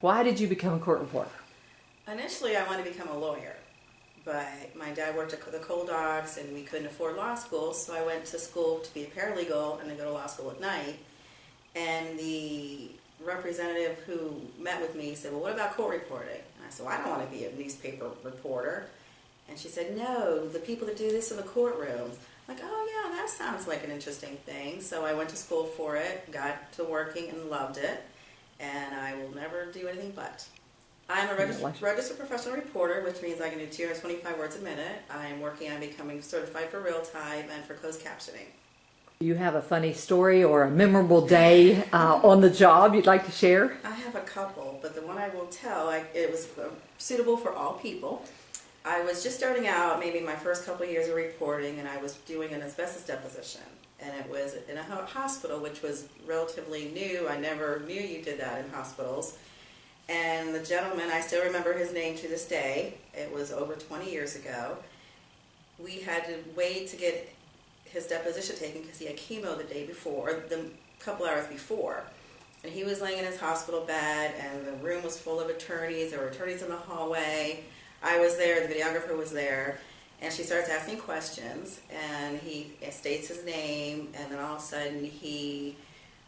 Why did you become a court reporter? Initially, I wanted to become a lawyer, but my dad worked at the coal docks and we couldn't afford law school, so I went to school to be a paralegal and then go to law school at night. And the representative who met with me said, well, what about court reporting? And I said, well, I don't want to be a newspaper reporter. And she said, no, the people that do this in the courtrooms. I'm like, oh yeah, that sounds like an interesting thing. So I went to school for it, got to working and loved it, and I will never do anything but. I'm a registered professional reporter, which means I can do 225 words a minute. I'm working on becoming certified for Realtime and for closed captioning. Do you have a funny story or a memorable day on the job you'd like to share? I have a couple, but the one I will tell, it was suitable for all people. I was just starting out, maybe my first couple of years of reporting, and I was doing an asbestos deposition. And it was in a hospital, which was relatively new. I never knew you did that in hospitals. And the gentleman, I still remember his name to this day. It was over 20 years ago. We had to wait to get his deposition taken because he had chemo the day before, or the couple hours before. And he was laying in his hospital bed, and the room was full of attorneys. There were attorneys in the hallway. I was there, the videographer was there, and she starts asking questions, and he states his name, and then all of a sudden he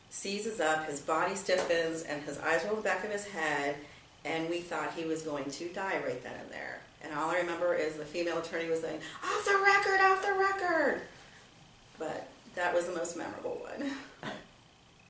seizes up, his body stiffens, and his eyes roll in the back of his head, and we thought he was going to die right then and there. And all I remember is the female attorney was saying, off the record, off the record! But that was the most memorable one.